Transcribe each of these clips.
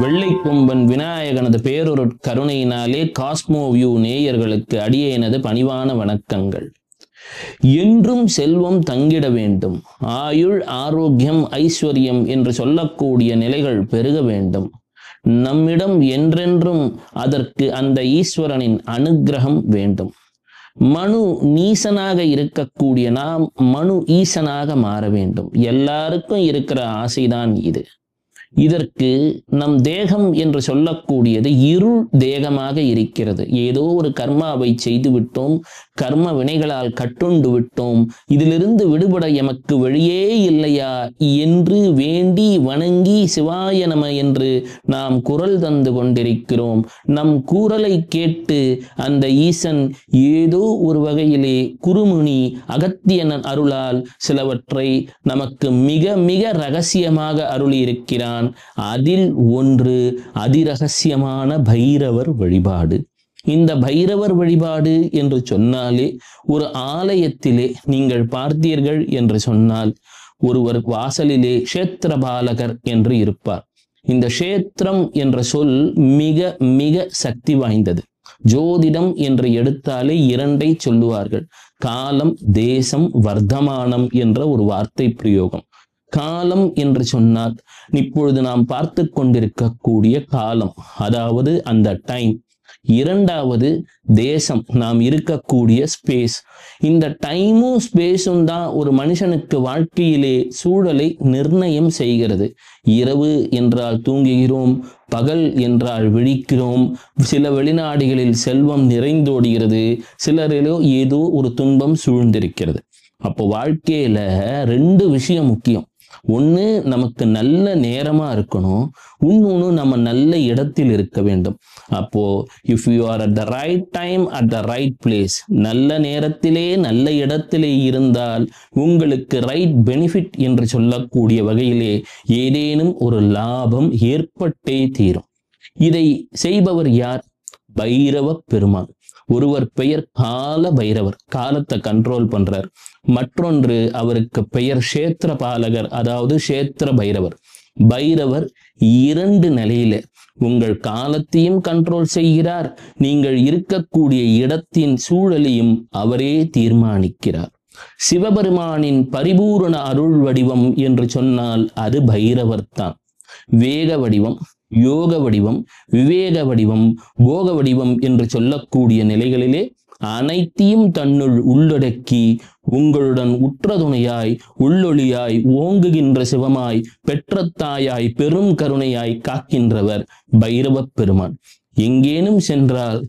வெள்ளைக்கொம்பன் விநாயகனது பேரொரு கருணையினாலே Cosmo view நேயர்களுக்கு அடியேனது பணிவான வணக்கங்கள். என்றும் செல்வம் தங்கிட வேண்டும், ஆயுள் ஆரோக்கியம் ஐஸ்வர்யம் என்று சொல்லக்கூடிய நிலைகள் பெருக வேண்டும். நம்மிடம் என்றென்றும் அதற்கு அந்த ஈஸ்வரனின் அனுக்கிரகம் வேண்டும். மனு நீசனாக இருக்கக்கூடிய நாம் மனு ஈசனாக மாற வேண்டும். எல்லாருக்கும் இருக்கிற ஆசைதான் இது. இதற்கு நம் தேகம் என்று சொல்லக்கூடியது இருள் தேகமாக இருக்கிறது. ஏதோ ஒரு கர்மாவை செய்து விட்டோம், கர்ம வினைகளால் கட்டுண்டு விட்டோம், இதிலிருந்து விடுபட எமக்கு வழியே இல்லையா என்று வேண்டி வணங்கி சிவாய நம என்று நாம் குரல் தந்து கொண்டிருக்கிறோம். நம் குரலை கேட்டு அந்த ஈசன் ஏதோ ஒரு வகையிலே குருமுனி அகத்தியன் அருளால் சிலவற்றை நமக்கு மிக மிக ரகசியமாக அருளி இருக்கிறான். அதில் ஒன்று அதிரகசியமான பைரவர் வழிபாடு. இந்த பைரவர் வழிபாடு என்று சொன்னாலே, ஒரு ஆலயத்திலே நீங்கள் பார்த்தீர்கள் என்று சொன்னால், ஒருவர் வாசலிலே க்ஷேத்திரபாலகர் என்று இருப்பார். இந்த க்ஷேத்திரம் என்ற சொல் மிக மிக சக்தி வாய்ந்தது. ஜோதிடம் என்று எடுத்தாலே இரண்டை சொல்லுவார்கள், காலம் தேசம் வர்த்தமானம் என்ற ஒரு வார்த்தை பிரயோகம். காலம் என்று சொன்னால் இப்பொழுது நாம் பார்த்து கொண்டிருக்கக்கூடிய காலம், அதாவது அந்த டைம். இரண்டாவது தேசம், நாம் இருக்கக்கூடிய ஸ்பேஸ். இந்த டைமும் ஸ்பேஸும் தான் ஒரு மனுஷனுக்கு வாழ்க்கையிலே சூழலை நிர்ணயம் செய்கிறது. இரவு என்றால் தூங்குகிறோம், பகல் என்றால் விழிக்கிறோம். சில வெளிநாடுகளில் செல்வம் நிறைந்தோடுகிறது, சிலரிலோ ஏதோ ஒரு துன்பம் சூழ்ந்திருக்கிறது. அப்போ வாழ்க்கையில ரெண்டு விஷயம் முக்கியம். ஒன்று நமக்கு நல்ல நேரமா இருக்கணும், இன்னொன்று நம்ம நல்ல இடத்தில் இருக்க வேண்டும். அப்போ if you are at the right time at the right place, நல்ல நேரத்திலே நல்ல இடத்திலே இருந்தால் உங்களுக்கு ரைட் பெனிஃபிட் என்று சொல்லக்கூடிய வகையிலே ஏதேனும் ஒரு லாபம் ஏற்பட்டே தீரும். இதை செய்பவர் யார்? பைரவ பெருமான். ஒருவர் பெயர் கால பைரவர், காலத்தை கண்ட்ரோல் பண்றார். மற்றொன்று அவருக்கு பெயர் க்ஷேத்திர பாலகர், அதாவது க்ஷேத்திர பைரவர். பைரவர் இரண்டு நிலையில உங்கள் காலத்தையும் கண்ட்ரோல் செய்கிறார், நீங்கள் இருக்கக்கூடிய இடத்தின் சூழலையும் அவரே தீர்மானிக்கிறார். சிவபெருமானின் பரிபூரண அருள் வடிவம் என்று சொன்னால் அது பைரவர் தான். வேக வடிவம், யோக வடிவம், விவேக வடிவம், போக வடிவம் என்று சொல்லக்கூடிய நிலைகளிலே அனைத்தையும் தன்னுள் உள்ளடக்கி உங்களுடன் உற்ற துணையாய் உள்ளொளியாய் ஓங்குகின்ற சிவமாய் பெற்ற தாயாய் பெரும் கருணையாய் காக்கின்றவர் பைரவ பெருமான். எங்கேனும் சென்றால்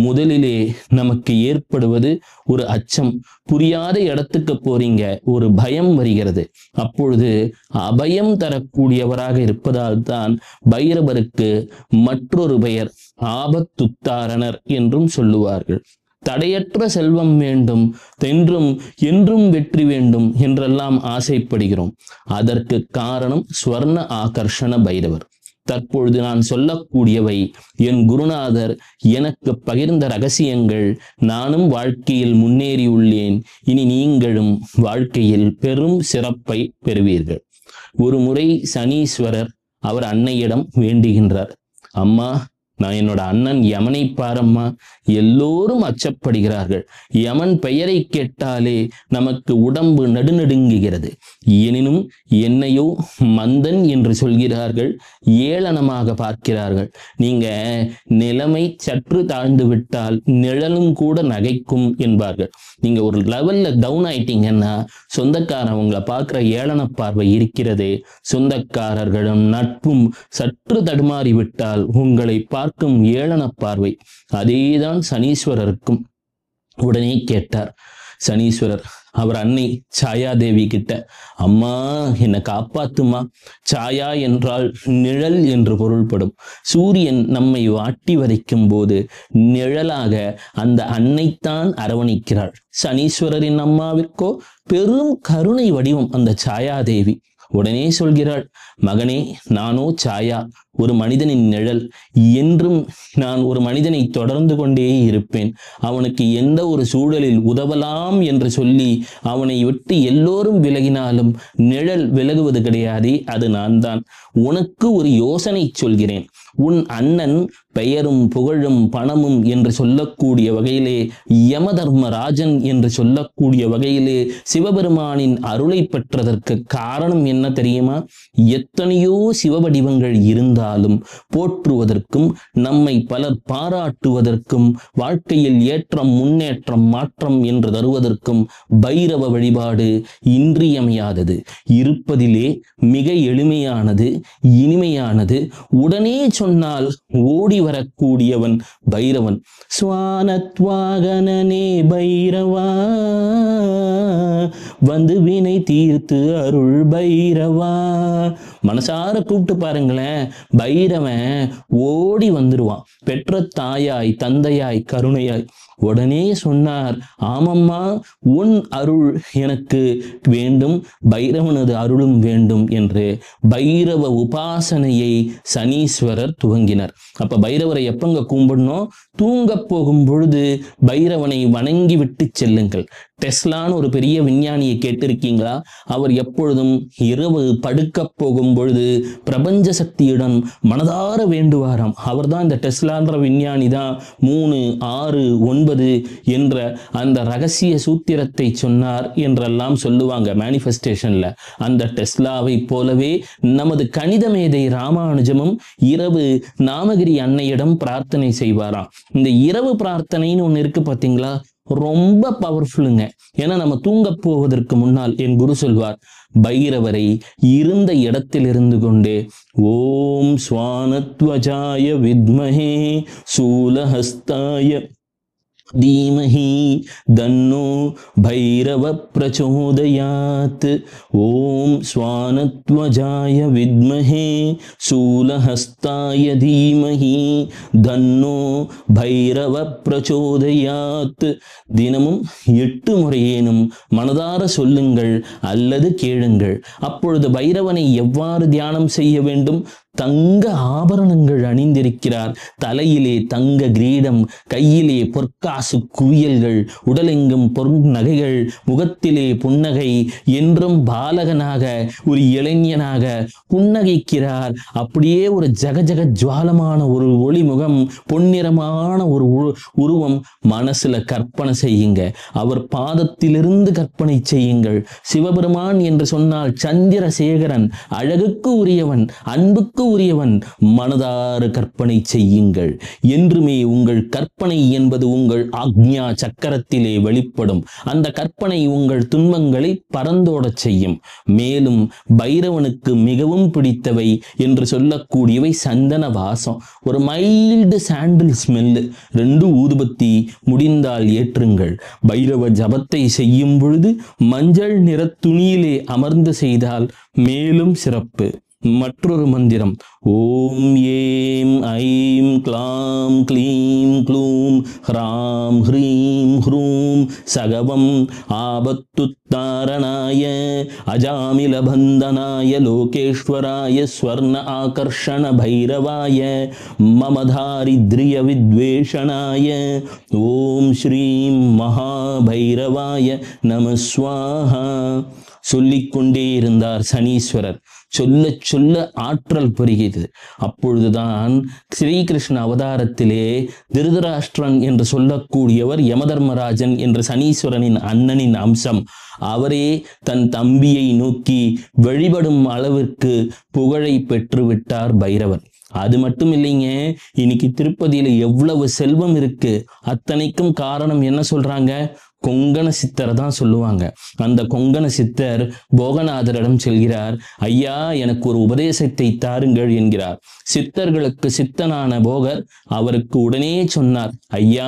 முதலிலே நமக்கு ஏற்படுவது ஒரு அச்சம். புரியாத இடத்துக்கு போறீங்க, ஒரு பயம் வருகிறது. அப்பொழுது அபயம் தரக்கூடியவராக இருப்பதால் தான் பைரவருக்கு மற்றொரு பெயர் ஆபத்துத்தாரணர் என்றும் சொல்லுவார்கள். தடையற்ற செல்வம் வேண்டும் என்றும் வெற்றி வேண்டும் என்றெல்லாம் ஆசைப்படுகிறோம். அதற்கு காரணம் ஸ்வர்ண ஆகர்ஷண பைரவர். தற்பொழுது நான் சொல்லக்கூடியவை என் குருநாதர் எனக்கு பகிர்ந்த ரகசியங்கள். நானும் வாழ்க்கையில் முன்னேறியுள்ளேன். இனி நீங்களும் வாழ்க்கையில் பெரும் சிறப்பை பெறுவீர்கள். ஒரு முறை சனீஸ்வரர் அவர் அன்னையிடம் வேண்டுகின்றார், அம்மா, நான் என்னோட அண்ணன் யமனை பாரம்மா, எல்லோரும் அச்சப்படுகிறார்கள். யமன் பெயரை கேட்டாலே நமக்கு உடம்பு நடுநடுங்குகிறது. எனினும் என்னையோ மந்தன் என்று சொல்கிறார்கள், ஏளனமாக பார்க்கிறார்கள். நீங்க நிலைமை சற்று தாழ்ந்து விட்டால் நிழலும் கூட நகைக்கும் என்பார்கள். நீங்க ஒரு லெவல்ல டவுன் ஆயிட்டீங்கன்னா சொந்தக்காரவங்களை பார்க்கிற ஏளன பார்வை இருக்கிறது. சொந்தக்காரர்களும் நட்பும் சற்று தடுமாறி விட்டால் உங்களை பார்க்கும் ஏளன பார்வை. அதேதான் சனீஸ்வரருக்கும். உடனே கேட்டார் சனீஸ்வரர் அவர் அன்னை சாயாதேவி கிட்ட, அம்மா என்னை காப்பாத்துமா. சாயா என்றால் நிழல் என்று பொருள்படும். சூரியன் நம்மை வாட்டி வதைக்கும் போது நிழலாக அந்த அன்னைத்தான் அரவணைக்கிறாள். சனீஸ்வரரின் அம்மாவிற்கோ பெரும் கருணை வடிவம் அந்த சாயாதேவி. உடனே சொல்கிறாள், மகனே, நானோ சாயா, ஒரு மனிதனின் நிழல். என்றும் நான் ஒரு மனிதனை தொடர்ந்து கொண்டே இருப்பேன். அவனுக்கு எந்த ஒரு சூழலில் உதவலாம் என்று சொல்லி அவனை விட்டு எல்லோரும் விலகினாலும் நிழல் விலகுவது கிடையாது, அது நான் தான். உனக்கு ஒரு யோசனை சொல்கிறேன். உன் அண்ணன் பெயரும் புகழும் பணமும் என்று சொல்லக்கூடிய வகையிலே, யமதர்மராஜன் என்று சொல்லக்கூடிய வகையிலே சிவபெருமானின் அருளை பெற்றதற்கு காரணம் என்ன தெரியுமா? எத்தனையோ சிவவடிவங்கள் இருந்தாலும் போற்றுவதற்கும் நம்மை பலர் பாராட்டுவதற்கும் வாழ்க்கையில் ஏற்றம் முன்னேற்றம் மாற்றம் என்று தருவதற்கும் பைரவ வழிபாடு இன்றியமையாதது. இருப்பதிலே மிக எளிமையானது, இனிமையானது, உடனே சொன்னால் ஓடி வரக்கூடியவன் பைரவன். ஸ்வானத்வாகனனே பைரவா, வந்து வினை தீர்த்து அருள் பைரவா. மனசார கூப்பிட்டு பாருங்களேன், பைரவன் ஓடி வந்துருவான். பெற்ற தாயாய் தந்தையாய் கருணையாய். உடனே சொன்னார், ஆமம்மா, உன் அருள் எனக்கு வேண்டும், பைரவனது அருளும் வேண்டும் என்று பைரவ உபாசனையை சனீஸ்வரர் துவங்கினார். அப்ப பைரவரை எப்பங்க கும்பிடணும்? தூங்க போகும் பொழுது பைரவனை வணங்கி விட்டு செல்லுங்கள். டெஸ்லான்னு ஒரு பெரிய விஞ்ஞானியை கேட்டிருக்கீங்களா? அவர் எப்பொழுதும் இரவு படுக்க போகும் பொழுது பிரபஞ்ச சக்தியிடம் மனதார வேண்டுவாராம். அவர் தான் இந்த டெஸ்லான்ற விஞ்ஞானி தான் 3, 6, 9 என்ற அந்த ரகசிய சூத்திரத்தை சொன்னார் என்றெல்லாம் சொல்லுவாங்க மேனிஃபெஸ்டேஷன்ல. அந்த டெஸ்லாவை போலவே நமது கணித மேதை ராமானுஜமும் இரவு நாமகிரி அன்னையிடம் பிரார்த்தனை செய்வாராம். இந்த இரவு பிரார்த்தனைன்னு ஒன்று இருக்கு பார்த்தீங்களா, ரொம்ப பவர்ஃபுல்லுங்க. ஏன்னா நம்ம தூங்க போவதற்கு முன்னால் என் குரு சொல்வார், பைரவரை இருந்த இடத்தில் இருந்து கொண்டே ஓம் ஸ்வானத்வஜாய வித்மஹே சூலஹஸ்தாய தீமஹி தன்னோ பைரவ பிரச்சோதயாத். ஓம் ஸ்வானத்வஜாய வித்மஹே சூலஹஸ்தாய தீமஹி தன்னோ பைரவ பிரச்சோதயாத். தினமும் 8 முறையேனும் மனதார சொல்லுங்கள் அல்லது கேளுங்கள். அப்பொழுது பைரவனை எவ்வாறு தியானம் செய்ய வேண்டும்? தங்க ஆபரணங்கள் அணிந்திருக்கிறார், தலையிலே தங்க கிரீடம், கையிலே பொற்காசு குவியல்கள், உடலெங்கும் பொன் நகைகள், முகத்திலே புன்னகை, என்றும் பாலகனாக ஒரு இளைஞனாக புன்னகைக்கிறார். அப்படியே ஒரு ஜகஜக ஜுவாலமான ஒரு ஒளிமுகம், பொன்னிறமான ஒரு உருவம் மனசுல கற்பனை செய்யுங்க. அவர் பாதத்திலிருந்து கற்பனை செய்யுங்கள். சிவபெருமான் என்று சொன்னால் சந்திரசேகரன், அழகுக்கு உரியவன், அன்புக்கு உரியவன். மனதாறு கற்பனை செய்யுங்கள். என்றுமே உங்கள் கற்பனை என்பது உங்கள் ஆக்ஞா சக்கரத்திலே வெளிப்படும். அந்த கற்பனை உங்கள் துன்பங்களை பறந்தோடச் செய்யும். மேலும் பைரவனுக்கு மிகவும் பிடித்தவை என்று சொல்லக்கூடியவை சந்தன வாசம், ஒரு மைல்டு சாண்டில் ஸ்மெல்லு, 2 ஊதுபத்தி, முடிந்தால் ஏற்றுங்கள். பைரவ ஜபத்தை செய்யும் பொழுது மஞ்சள் நிற துணியிலே அமர்ந்து செய்தால் மேலும் சிறப்பு. மற்றொரு மந்திரம், ஓம் ஏம் ஐம் க்ளாம் க்ளீம் க்ளூம் ஹ்ராம் ஹ்ரீம் ஹ்ரூம் சகவம் ஆபத்துத்தாரணாய அஜாமிலபந்தனாய லோகேஸ்வராய ஸ்வர்ண ஆகர்ஷண பைரவாய மமதாரித்ரிய வித்வேஷணாய ஓம் ஸ்ரீம் மகாபைரவாய நமஸ்வாஹா. சொல்லிக்கொண்டே இருந்தார் சனீஸ்வரர். சொல்ல சொல்ல ஆற்றல் பெருகியது. அப்பொழுதுதான் ஸ்ரீகிருஷ்ண அவதாரத்திலே திருதராஷ்டிரன் என்று சொல்லக்கூடியவர் யமதர்மராஜன் என்ற சனீஸ்வரனின் அண்ணனின் அம்சம். அவரே தன் தம்பியை நோக்கி வழிபடும் அளவிற்கு புகழை பெற்றுவிட்டார் பைரவர். அது மட்டும் இல்லைங்க, இன்னைக்கு திருப்பதியில எவ்வளவு செல்வம் இருக்கு, அத்தனைக்கும் காரணம் என்ன சொல்றாங்க? கொங்கண சித்தரை தான் சொல்லுவாங்க. அந்த கொங்கண சித்தர் போகநாதரிடம் செல்கிறார். ஐயா, எனக்கு ஒரு உபதேசத்தை தாருங்கள் என்கிறார். சித்தர்களுக்கு சித்தனான போகர் அவருக்கு உடனே சொன்னார், ஐயா,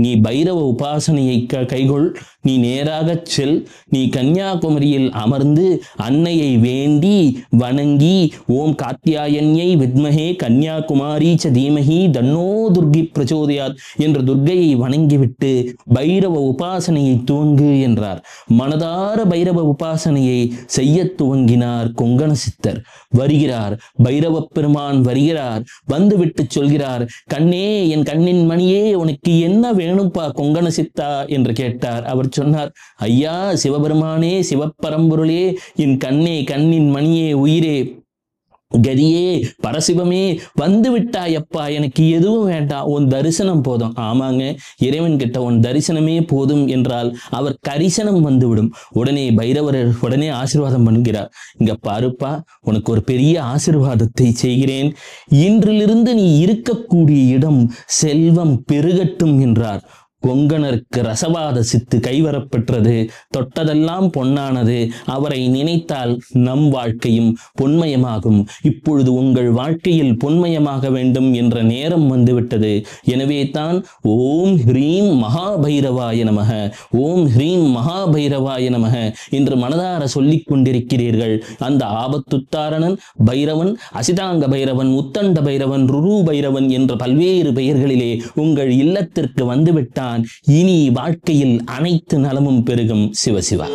நீ பைரவ உபாசனையை கைகொள், நீ நேராக செல், நீ கன்னியாகுமரியில் அமர்ந்து அன்னையை வேண்டி வணங்கி ஓம் காத்யாயன்யை வித்மஹே கன்யாகுமாரி ச தீமஹி தன்னோ துர்கி பிரச்சோதயாத் என்ற துர்கையை வணங்கிவிட்டு பைரவ உபாசனை உபாசனையை துவங்கு என்றார். மனதார பைரவ உபாசனையை செய்ய துவங்கினார் கொங்கண சித்தர். வருகிறார், பைரவ பெருமான் வருகிறார். வந்துவிட்டு சொல்கிறார், கண்ணே, என் கண்ணின் மணியே, உனக்கு என்ன வேணும்பா கொங்கண சித்தா என்று கேட்டார். அவர் சொன்னார், ஐயா சிவபெருமானே, சிவப்பரம்பொருளே, என் கண்ணே, கண்ணின் மணியே, உயிரே, கதியே, பரசிவமே, வந்து விட்டாயப்பா, எனக்கு எதுவும் வேண்டாம், உன் தரிசனம் போதும். ஆமாங்க, இறைவன் கிட்ட உன் தரிசனமே போதும் என்றால் அவர் கரிசனம் வந்துவிடும். உடனே பைரவர் உடனே ஆசீர்வாதம் பண்ணுகிறார். இங்க பாருப்பா, உனக்கு ஒரு பெரிய ஆசீர்வாதத்தை செய்கிறேன். இன்றிலிருந்து நீ இருக்கக்கூடிய இடம் செல்வம் பெருகட்டும் என்றார். கொங்கணருக்கு ரசவாத சித்து கைவரப்பெற்றது. தொட்டதெல்லாம் பொன்னானது. அவரை நினைத்தால் நம் வாழ்க்கையும் பொன்மயமாகும். இப்பொழுது உங்கள் வாழ்க்கையில் பொன்மயமாக வேண்டும் என்ற நேரம் வந்துவிட்டது. எனவே தான் ஓம் ஹ்ரீம் மகாபைரவாய நமக, ஓம் ஹ்ரீம் மகாபைரவாய நமக என்று மனதார சொல்லிக் கொண்டிருக்கிறீர்கள். அந்த ஆபத்துத்தாரணன் பைரவன், அசிதாங்க பைரவன், உத்தண்ட பைரவன், ருரு பைரவன் என்ற பல்வேறு பெயர்களிலே உங்கள் இல்லத்திற்கு வந்துவிட்டான். இனி வாழ்க்கையில் அனைத்து நலமும் பெருகும். சிவசிவா.